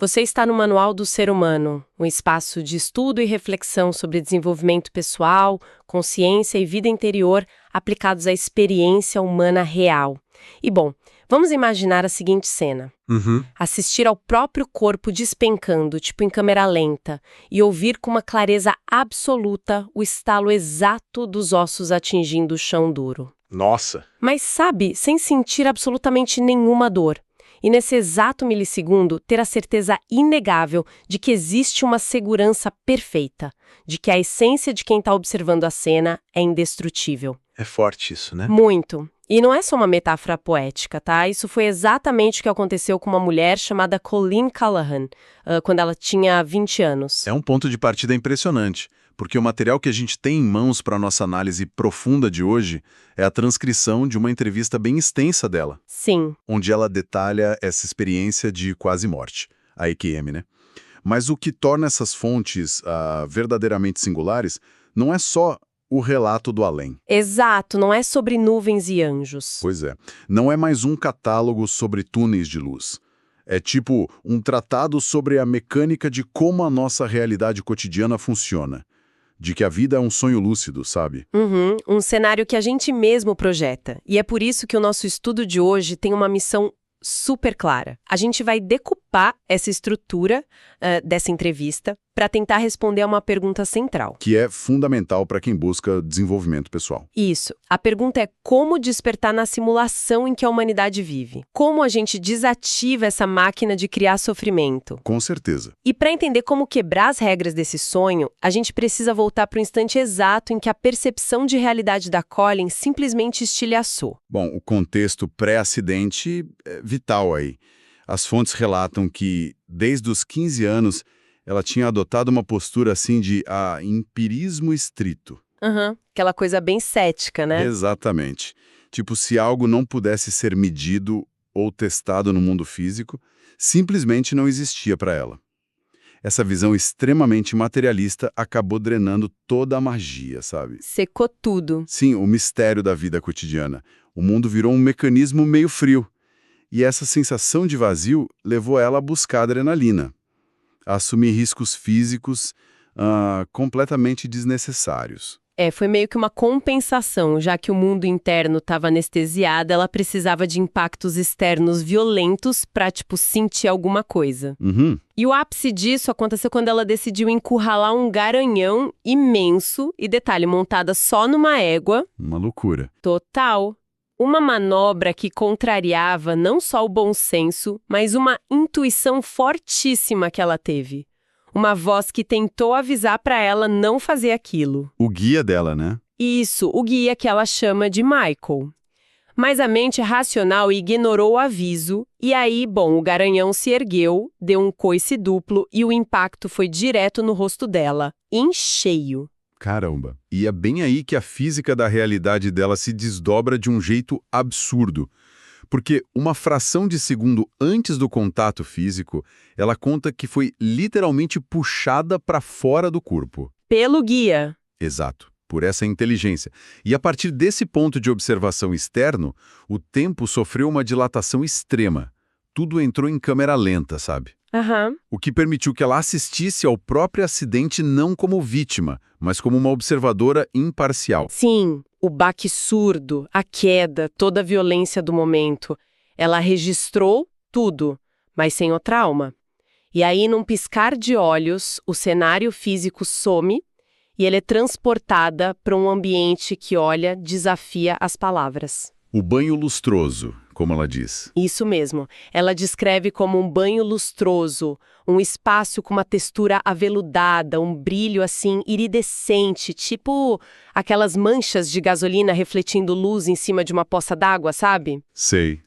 Você está no Manual do Ser Humano, um espaço de estudo e reflexão sobre desenvolvimento pessoal, consciência e vida interior aplicados à experiência humana real. E bom, vamos imaginar a seguinte cena. Uhum. Assistir ao próprio corpo despencando, tipo em câmera lenta, e ouvir com uma clareza absoluta o estalo exato dos ossos atingindo o chão duro. Nossa, Mas sabe, sem sentir absolutamente nenhuma dor. E nesse exato milissegundo, ter a certeza inegável de que existe uma segurança perfeita, de que a essência de quem está observando a cena é indestrutível. é forte isso, né? Muito. E não é só uma metáfora poética, tá? Isso foi exatamente o que aconteceu com uma mulher chamada Colleen Callahan, quando ela tinha 20 anos. É um ponto de partida impressionante, porque o material que a gente tem em mãos para nossa análise profunda de hoje é a transcrição de uma entrevista bem extensa dela, Sim. onde ela detalha essa experiência de quase morte, a EQM, né? Mas o que torna essas fontes verdadeiramente singulares não é só o relato do além. Exato, não é sobre nuvens e anjos. Pois é, não é mais um catálogo sobre túneis de luz. É tipo um tratado sobre a mecânica de como a nossa realidade cotidiana funciona. De que a vida é um sonho lúcido, sabe? Uhum, um cenário que a gente mesmo projeta. E é por isso que o nosso estudo de hoje tem uma missão super clara. A gente vai decupar essa estrutura dessa entrevista para tentar responder a uma pergunta central. Que é fundamental para quem busca desenvolvimento pessoal. Isso. A pergunta é como despertar na simulação em que a humanidade vive. Como a gente desativa essa máquina de criar sofrimento. Com certeza. E para entender como quebrar as regras desse sonho, a gente precisa voltar para o instante exato em que a percepção de realidade da Colleen simplesmente estilhaçou. Bom, o contexto pré-acidente é vital aí. As fontes relatam que, desde os 15 anos, ela tinha adotado uma postura assim de empirismo estrito. Uhum. Aquela coisa bem cética, né? Exatamente. Tipo, se algo não pudesse ser medido ou testado no mundo físico, simplesmente não existia para ela. Essa visão extremamente materialista acabou drenando toda a magia, sabe? Secou tudo. Sim, o mistério da vida cotidiana. O mundo virou um mecanismo meio frio. E essa sensação de vazio levou ela a buscar adrenalina, a assumir riscos físicos completamente desnecessários. Foi meio que uma compensação, já que o mundo interno estava anestesiado, ela precisava de impactos externos violentos para, sentir alguma coisa. Uhum. E o ápice disso aconteceu quando ela decidiu encurralar um garanhão imenso, e detalhe, montada só numa égua. Uma loucura. Total. Uma manobra que contrariava não só o bom senso, mas uma intuição fortíssima que ela teve. Uma voz que tentou avisar para ela não fazer aquilo. O guia dela, né? Isso, o guia que ela chama de Michael. Mas a mente racional ignorou o aviso, e aí, o garanhão se ergueu, deu um coice duplo e o impacto foi direto no rosto dela, em cheio. Caramba. E é bem aí que a física da realidade dela se desdobra de um jeito absurdo. Porque uma fração de segundo antes do contato físico, ela conta que foi literalmente puxada para fora do corpo. Pelo guia. Exato, por essa inteligência. E a partir desse ponto de observação externo, o tempo sofreu uma dilatação extrema. Tudo entrou em câmera lenta, sabe? Aham. O que permitiu que ela assistisse ao próprio acidente não como vítima, mas como uma observadora imparcial. Sim, o baque surdo, a queda, toda a violência do momento. Ela registrou tudo, mas sem o trauma. E aí, num piscar de olhos, o cenário físico some e ela é transportada para um ambiente que, olha, desafia as palavras. O banho lustroso, como ela diz. Isso mesmo. Ela descreve como um banho lustroso, um espaço com uma textura aveludada, um brilho assim iridescente, tipo aquelas manchas de gasolina refletindo luz em cima de uma poça d'água, sabe? Sei.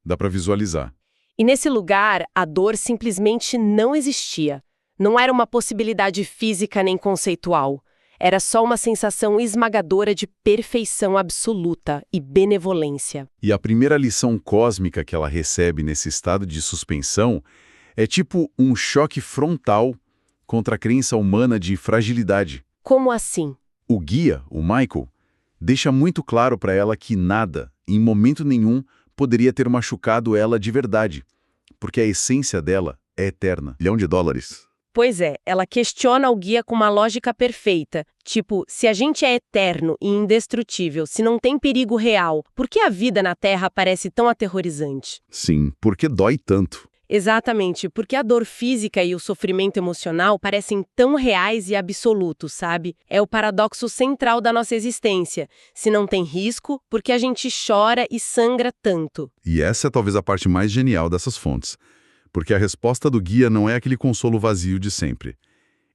Dá pra visualizar. E nesse lugar, a dor simplesmente não existia. Não era uma possibilidade física nem conceitual. Era só uma sensação esmagadora de perfeição absoluta e benevolência. E a primeira lição cósmica que ela recebe nesse estado de suspensão é tipo um choque frontal contra a crença humana de fragilidade. Como assim? O guia, o Michael, deixa muito claro para ela que nada, em momento nenhum, poderia ter machucado ela de verdade, porque a essência dela é eterna. $1 bilhão. Pois é, ela questiona o guia com uma lógica perfeita. Tipo, se a gente é eterno e indestrutível, se não tem perigo real, por que a vida na Terra parece tão aterrorizante? Sim, porque dói tanto. Exatamente, porque a dor física e o sofrimento emocional parecem tão reais e absolutos, sabe? É o paradoxo central da nossa existência. Se não tem risco, por que a gente chora e sangra tanto? E essa é talvez a parte mais genial dessas fontes. Porque a resposta do guia não é aquele consolo vazio de sempre.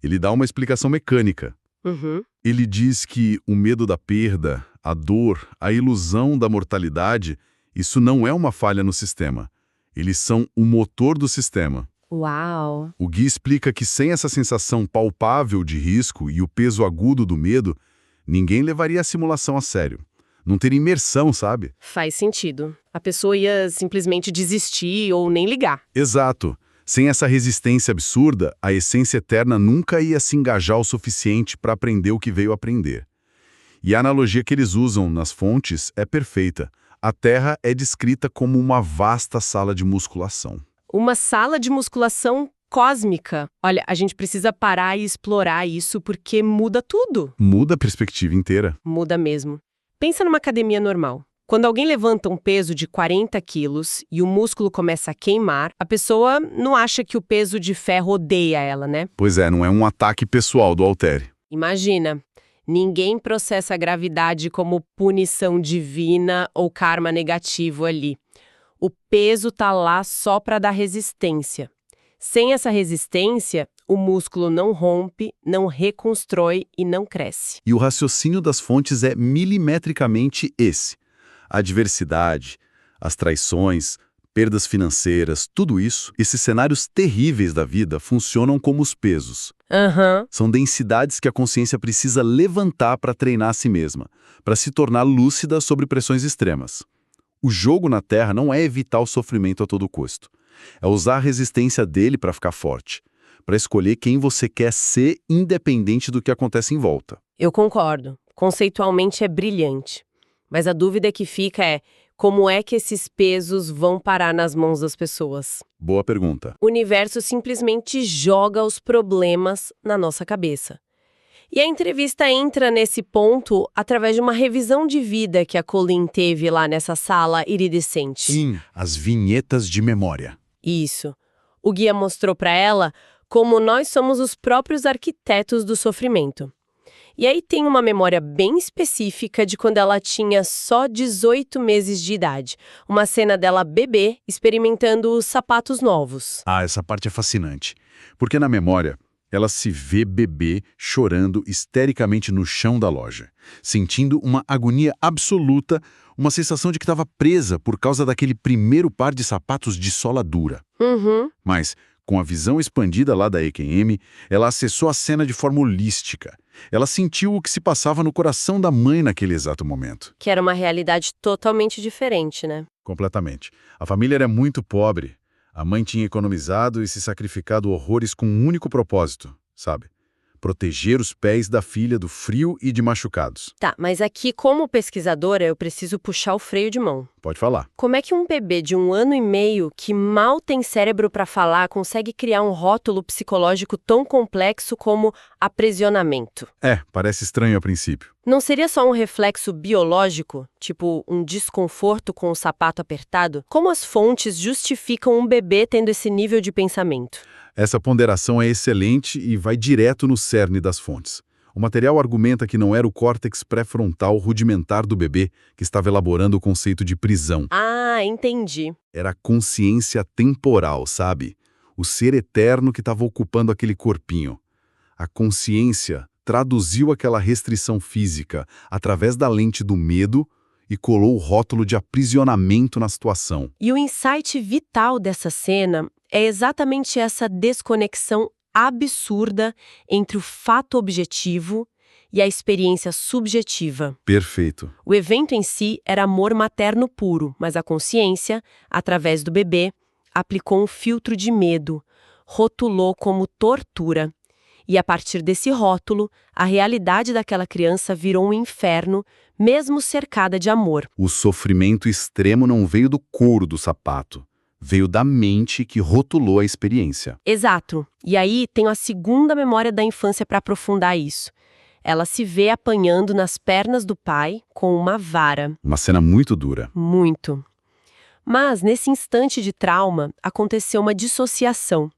Ele dá uma explicação mecânica. Uhum. Ele diz que o medo da perda, a dor, a ilusão da mortalidade, isso não é uma falha no sistema. Eles são o motor do sistema. Uau! O guia explica que sem essa sensação palpável de risco e o peso agudo do medo, ninguém levaria a simulação a sério. Não teria imersão, sabe? Faz sentido. A pessoa ia simplesmente desistir ou nem ligar. Exato. Sem essa resistência absurda, a essência eterna nunca ia se engajar o suficiente para aprender o que veio aprender. E a analogia que eles usam nas fontes é perfeita. A Terra é descrita como uma vasta sala de musculação. Uma sala de musculação cósmica. Olha, a gente precisa parar e explorar isso porque muda tudo. Muda a perspectiva inteira. Muda mesmo. Pensa numa academia normal. Quando alguém levanta um peso de 40 quilos e o músculo começa a queimar, a pessoa não acha que o peso de ferro odeia ela, né? Pois é, não é um ataque pessoal do haltere. Imagina, ninguém processa a gravidade como punição divina ou karma negativo ali. O peso tá lá só para dar resistência. Sem essa resistência, o músculo não rompe, não reconstrói e não cresce. E o raciocínio das fontes é milimetricamente esse. A adversidade, as traições, perdas financeiras, tudo isso, esses cenários terríveis da vida funcionam como os pesos. São densidades que a consciência precisa levantar para treinar a si mesma, para se tornar lúcida sobre pressões extremas. O jogo na Terra não é evitar o sofrimento a todo custo. É usar a resistência dele para ficar forte, para escolher quem você quer ser independente do que acontece em volta. Eu concordo. Conceitualmente é brilhante. Mas a dúvida que fica é como é que esses pesos vão parar nas mãos das pessoas? Boa pergunta. O universo simplesmente joga os problemas na nossa cabeça. E a entrevista entra nesse ponto através de uma revisão de vida que a Colleen teve lá nessa sala iridescente. Sim, as vinhetas de memória. Isso. O guia mostrou para ela como nós somos os próprios arquitetos do sofrimento. E aí tem uma memória bem específica de quando ela tinha só 18 meses de idade. Uma cena dela bebê experimentando os sapatos novos. Ah, essa parte é fascinante. Porque na memória, ela se vê bebê chorando histericamente no chão da loja, sentindo uma agonia absoluta, uma sensação de que estava presa por causa daquele primeiro par de sapatos de sola dura. Mas, com a visão expandida lá da H&M, ela acessou a cena de forma holística. Ela sentiu o que se passava no coração da mãe naquele exato momento. Que era uma realidade totalmente diferente, né? Completamente. A família era muito pobre. A mãe tinha economizado e se sacrificado horrores com um único propósito, sabe? Proteger os pés da filha do frio e de machucados. Tá, mas aqui, como pesquisadora, eu preciso puxar o freio de mão. Pode falar. Como é que um bebê de 1 ano e meio, que mal tem cérebro para falar, consegue criar um rótulo psicológico tão complexo como aprisionamento? Parece estranho a princípio. Não seria só um reflexo biológico, tipo um desconforto com o sapato apertado? Como as fontes justificam um bebê tendo esse nível de pensamento? Essa ponderação é excelente e vai direto no cerne das fontes. O material argumenta que não era o córtex pré-frontal rudimentar do bebê que estava elaborando o conceito de prisão. Ah, entendi. Era a consciência temporal, sabe? O ser eterno que estava ocupando aquele corpinho. A consciência traduziu aquela restrição física através da lente do medo e colou o rótulo de aprisionamento na situação. E o insight vital dessa cena é exatamente essa desconexão absurda entre o fato objetivo e a experiência subjetiva. Perfeito. O evento em si era amor materno puro, mas a consciência, através do bebê, aplicou um filtro de medo, rotulou como tortura. E a partir desse rótulo, a realidade daquela criança virou um inferno, mesmo cercada de amor. O sofrimento extremo não veio do couro do sapato, Veio da mente que rotulou a experiência. Exato. E aí tem a segunda memória da infância para aprofundar isso. Ela se vê apanhando nas pernas do pai com uma vara. Uma cena muito dura. Muito. Mas, nesse instante de trauma, aconteceu uma dissociação.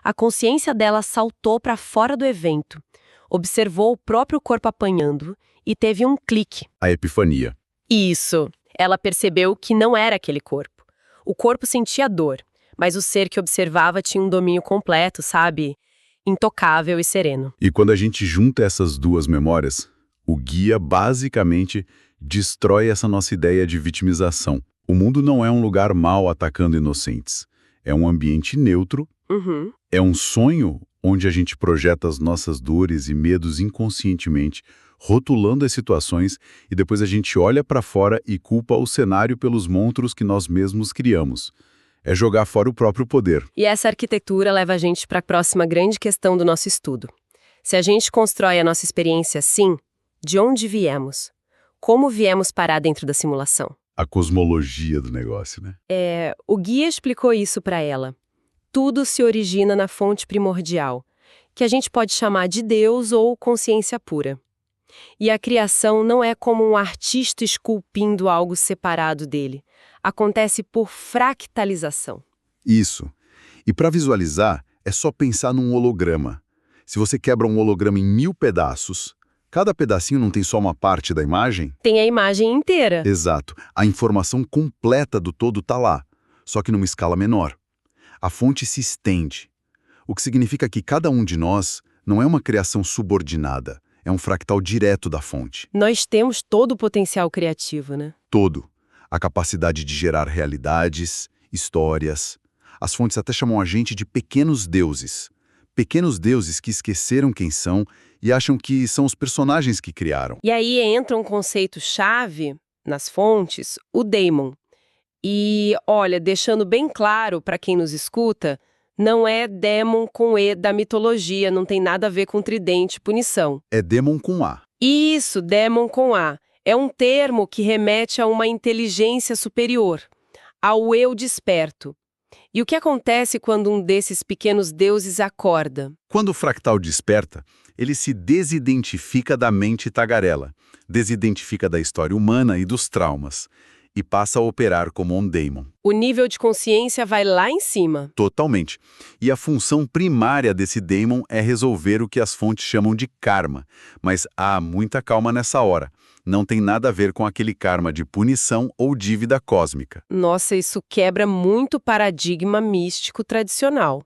A consciência dela saltou para fora do evento, observou o próprio corpo apanhando e teve um clique. A epifania. Isso. Ela percebeu que não era aquele corpo. O corpo sentia dor, mas o ser que observava tinha um domínio completo, sabe? Intocável e sereno. E quando a gente junta essas duas memórias, o guia basicamente destrói essa nossa ideia de vitimização. O mundo não é um lugar mau atacando inocentes. É um ambiente neutro. Uhum. É um sonho onde a gente projeta as nossas dores e medos inconscientemente, rotulando as situações, e depois a gente olha para fora e culpa o cenário pelos monstros que nós mesmos criamos. É jogar fora o próprio poder. E essa arquitetura leva a gente para a próxima grande questão do nosso estudo. Se a gente constrói a nossa experiência assim, de onde viemos? Como viemos parar dentro da simulação? A cosmologia do negócio, né? O guia explicou isso para ela. Tudo se origina na fonte primordial, que a gente pode chamar de Deus ou consciência pura. E a criação não é como um artista esculpindo algo separado dele. Acontece por fractalização. Isso. E para visualizar, é só pensar num holograma. Se você quebra um holograma em 1000 pedaços, cada pedacinho não tem só uma parte da imagem? Tem a imagem inteira. Exato. A informação completa do todo está lá, só que numa escala menor. A fonte se estende, o que significa que cada um de nós não é uma criação subordinada, é um fractal direto da fonte. Nós temos todo o potencial criativo, né? Todo. A capacidade de gerar realidades, histórias. As fontes até chamam a gente de pequenos deuses. Pequenos deuses que esqueceram quem são e acham que são os personagens que criaram. E aí entra um conceito-chave nas fontes, o daemon. E, olha, deixando bem claro para quem nos escuta, não é demon com E da mitologia, não tem nada a ver com tridente e punição. É demon com A. Isso, demon com A. É um termo que remete a uma inteligência superior, ao eu desperto. E o que acontece quando um desses pequenos deuses acorda? Quando o fractal desperta, ele se desidentifica da mente tagarela, desidentifica da história humana e dos traumas, e passa a operar como um daemon. O nível de consciência vai lá em cima. Totalmente. E a função primária desse daemon é resolver o que as fontes chamam de karma. Mas há muita calma nessa hora. Não tem nada a ver com aquele karma de punição ou dívida cósmica. Nossa, isso quebra muito o paradigma místico tradicional.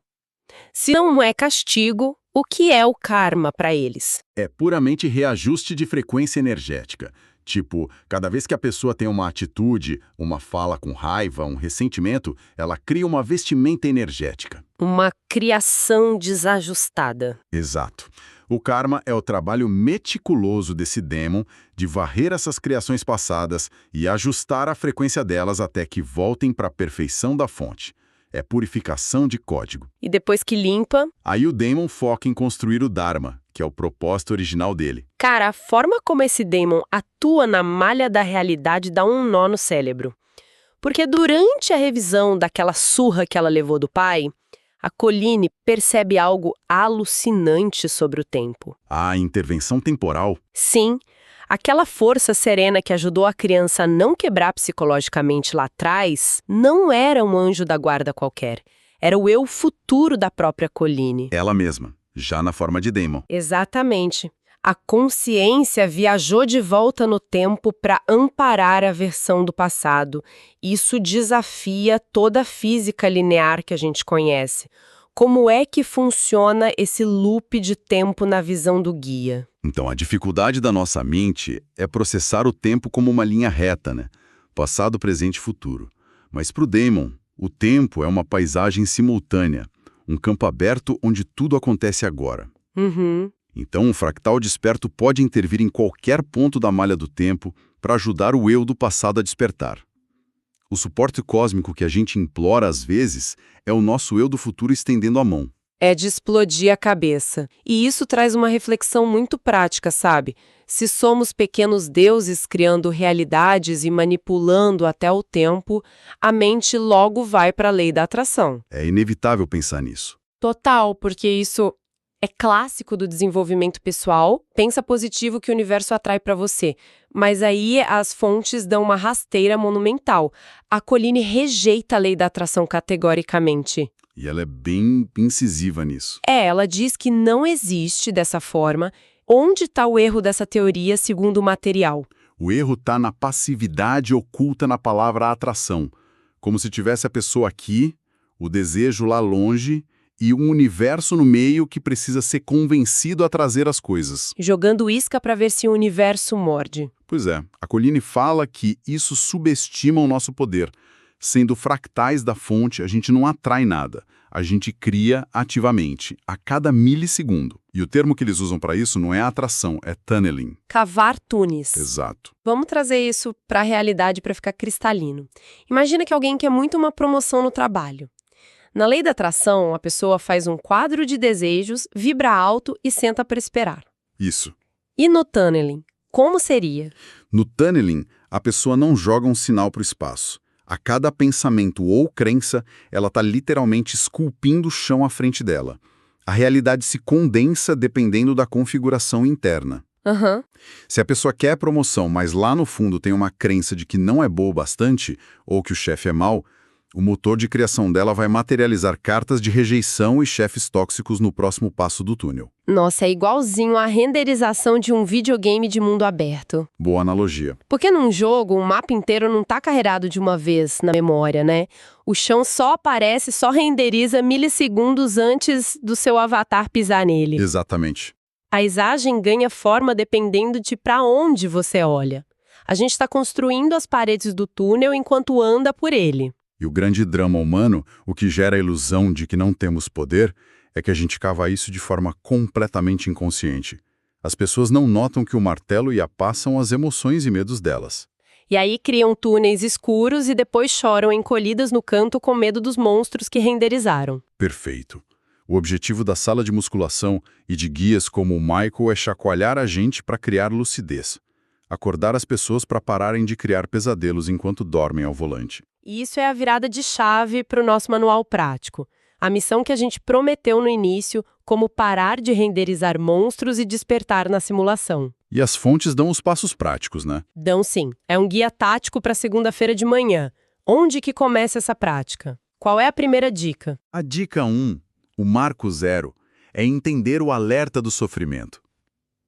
Se não é castigo, o que é o karma para eles? É puramente reajuste de frequência energética. Tipo, cada vez que a pessoa tem uma atitude, uma fala com raiva, um ressentimento, ela cria uma vestimenta energética. Uma criação desajustada. Exato. O karma é o trabalho meticuloso desse demon de varrer essas criações passadas e ajustar a frequência delas até que voltem para a perfeição da fonte. É purificação de código. E depois que limpa... Aí o demon foca em construir o Dharma, que é o propósito original dele. Cara, a forma como esse demon atua na malha da realidade dá um nó no cérebro. Porque durante a revisão daquela surra que ela levou do pai, a Colleen percebe algo alucinante sobre o tempo. A intervenção temporal? Sim, aquela força serena que ajudou a criança a não quebrar psicologicamente lá atrás não era um anjo da guarda qualquer. Era o eu futuro da própria Colleen. Ela mesma, já na forma de demon. Exatamente. A consciência viajou de volta no tempo para amparar a versão do passado. Isso desafia toda a física linear que a gente conhece. Como é que funciona esse loop de tempo na visão do guia? Então, a dificuldade da nossa mente é processar o tempo como uma linha reta, né? Passado, presente e futuro. Mas para o daemon, o tempo é uma paisagem simultânea, um campo aberto onde tudo acontece agora. Uhum. Então, um fractal desperto pode intervir em qualquer ponto da malha do tempo para ajudar o eu do passado a despertar. O suporte cósmico que a gente implora às vezes é o nosso eu do futuro estendendo a mão. É de explodir a cabeça. E isso traz uma reflexão muito prática, sabe? Se somos pequenos deuses criando realidades e manipulando até o tempo, a mente logo vai para a lei da atração. É inevitável pensar nisso. Total, porque isso é clássico do desenvolvimento pessoal. Pensa positivo que o universo atrai para você. Mas aí as fontes dão uma rasteira monumental. A Colline rejeita a lei da atração categoricamente. E ela é bem incisiva nisso. Ela diz que não existe dessa forma. Onde está o erro dessa teoria segundo o material? O erro está na passividade oculta na palavra atração. Como se tivesse a pessoa aqui, o desejo lá longe e um universo no meio que precisa ser convencido a trazer as coisas. Jogando isca para ver se o universo morde. Pois é, a Colline fala que isso subestima o nosso poder. Sendo fractais da fonte, a gente não atrai nada. A gente cria ativamente, a cada milissegundo. E o termo que eles usam para isso não é atração, é tunneling. Cavar túneis. Exato. Vamos trazer isso para a realidade para ficar cristalino. Imagina que alguém quer muito uma promoção no trabalho. Na lei da atração, a pessoa faz um quadro de desejos, vibra alto e senta para esperar. Isso. E no tunneling, como seria? No tunneling, a pessoa não joga um sinal para o espaço. A cada pensamento ou crença, ela está literalmente esculpindo o chão à frente dela. A realidade se condensa dependendo da configuração interna. Se a pessoa quer promoção, mas lá no fundo tem uma crença de que não é boa o bastante, ou que o chefe é mau, o motor de criação dela vai materializar cartas de rejeição e chefes tóxicos no próximo passo do túnel. Nossa, é igualzinho a renderização de um videogame de mundo aberto. Boa analogia. Porque num jogo, o mapa inteiro não tá carregado de uma vez na memória, né? O chão só aparece, só renderiza milissegundos antes do seu avatar pisar nele. Exatamente. A paisagem ganha forma dependendo de para onde você olha. A gente está construindo as paredes do túnel enquanto anda por ele. E o grande drama humano, o que gera a ilusão de que não temos poder, é que a gente cava isso de forma completamente inconsciente. As pessoas não notam que o martelo e a pá são as emoções e medos delas. E aí criam túneis escuros e depois choram encolhidas no canto com medo dos monstros que renderizaram. Perfeito. O objetivo da sala de musculação e de guias como o Michael é chacoalhar a gente para criar lucidez. Acordar as pessoas para pararem de criar pesadelos enquanto dormem ao volante. E isso é a virada de chave para o nosso manual prático. A missão que a gente prometeu no início, como parar de renderizar monstros e despertar na simulação. E as fontes dão os passos práticos, né? Dão sim. É um guia tático para segunda-feira de manhã. Onde que começa essa prática? Qual é a primeira dica? A dica 1, o marco zero, é entender o alerta do sofrimento.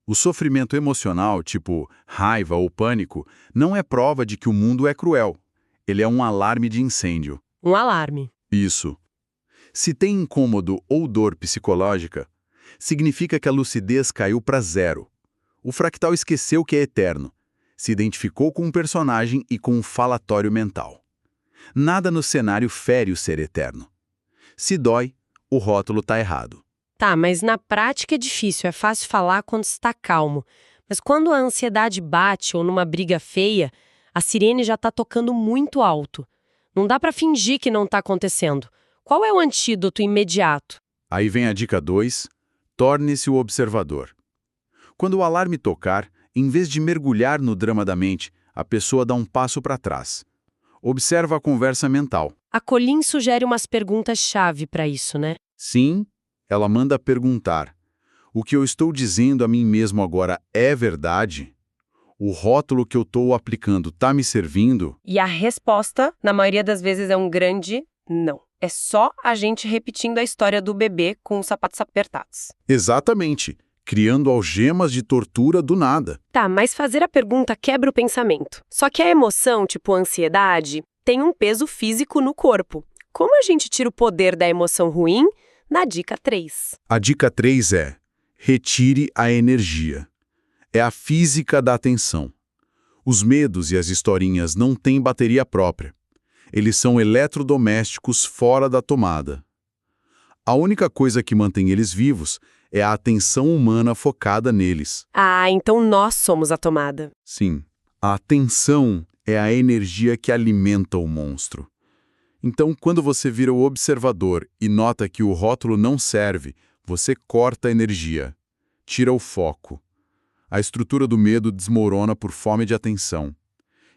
O sofrimento emocional, tipo raiva ou pânico, não é prova de que o mundo é cruel. Ele é um alarme de incêndio. Um alarme. Isso. Se tem incômodo ou dor psicológica, significa que a lucidez caiu para zero. O fractal esqueceu que é eterno. Se identificou com um personagem e com um falatório mental. Nada no cenário fere o ser eterno. Se dói, o rótulo está errado. Tá, mas na prática é difícil, é fácil falar quando está calmo. Mas quando a ansiedade bate ou numa briga feia, a sirene já está tocando muito alto. Não dá para fingir que não está acontecendo. Qual é o antídoto imediato? Aí vem a dica 2, torne-se o observador. Quando o alarme tocar, em vez de mergulhar no drama da mente, a pessoa dá um passo para trás. Observa a conversa mental. A Colline sugere umas perguntas-chave para isso, né? Sim, ela manda perguntar: o que eu estou dizendo a mim mesmo agora é verdade? O rótulo que eu estou aplicando está me servindo? E a resposta, na maioria das vezes, é um grande não. É só a gente repetindo a história do bebê com os sapatos apertados. Exatamente, criando algemas de tortura do nada. Tá, mas fazer a pergunta quebra o pensamento. Só que a emoção, tipo a ansiedade, tem um peso físico no corpo. Como a gente tira o poder da emoção ruim? Na dica 3. A dica 3 é: retire a energia. É a física da atenção. Os medos e as historinhas não têm bateria própria. Eles são eletrodomésticos fora da tomada. A única coisa que mantém eles vivos é a atenção humana focada neles. Ah, então nós somos a tomada. Sim, a atenção é a energia que alimenta o monstro. Então, quando você vira o observador e nota que o rótulo não serve, você corta a energia, tira o foco. A estrutura do medo desmorona por fome de atenção.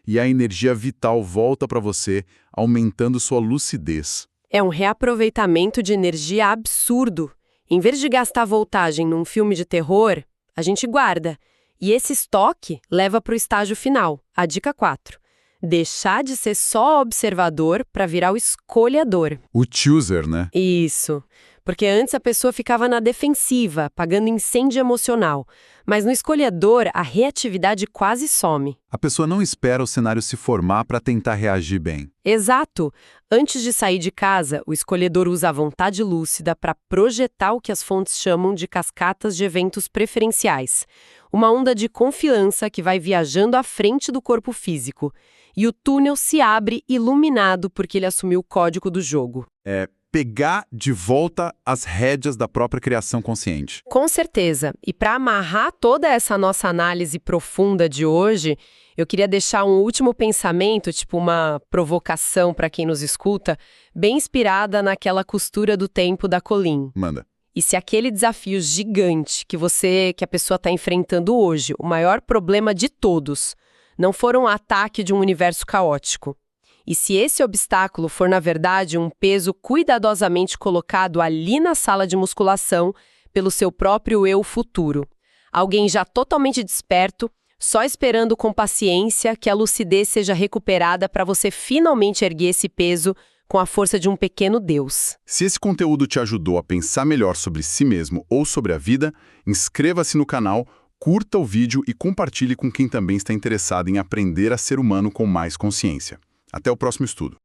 E a energia vital volta para você, aumentando sua lucidez. É um reaproveitamento de energia absurdo. Em vez de gastar voltagem num filme de terror, a gente guarda. E esse estoque leva para o estágio final, a dica 4. Deixar de ser só observador para virar o escolhedor. O chooser, né? Isso. Porque antes a pessoa ficava na defensiva, pagando incêndio emocional. Mas no escolhedor, a reatividade quase some. A pessoa não espera o cenário se formar para tentar reagir bem. Exato. Antes de sair de casa, o escolhedor usa a vontade lúcida para projetar o que as fontes chamam de cascatas de eventos preferenciais. Uma onda de confiança que vai viajando à frente do corpo físico. E o túnel se abre iluminado porque ele assumiu o código do jogo. É pegar de volta as rédeas da própria criação consciente. Com certeza. E para amarrar toda essa nossa análise profunda de hoje, eu queria deixar um último pensamento, tipo uma provocação para quem nos escuta, bem inspirada naquela costura do tempo da Colleen. Manda. E se aquele desafio gigante que a pessoa está enfrentando hoje, o maior problema de todos, não for um ataque de um universo caótico, e se esse obstáculo for, na verdade, um peso cuidadosamente colocado ali na sala de musculação pelo seu próprio eu futuro, alguém já totalmente desperto, só esperando com paciência que a lucidez seja recuperada para você finalmente erguer esse peso com a força de um pequeno Deus. Se esse conteúdo te ajudou a pensar melhor sobre si mesmo ou sobre a vida, inscreva-se no canal, curta o vídeo e compartilhe com quem também está interessado em aprender a ser humano com mais consciência. Até o próximo estudo.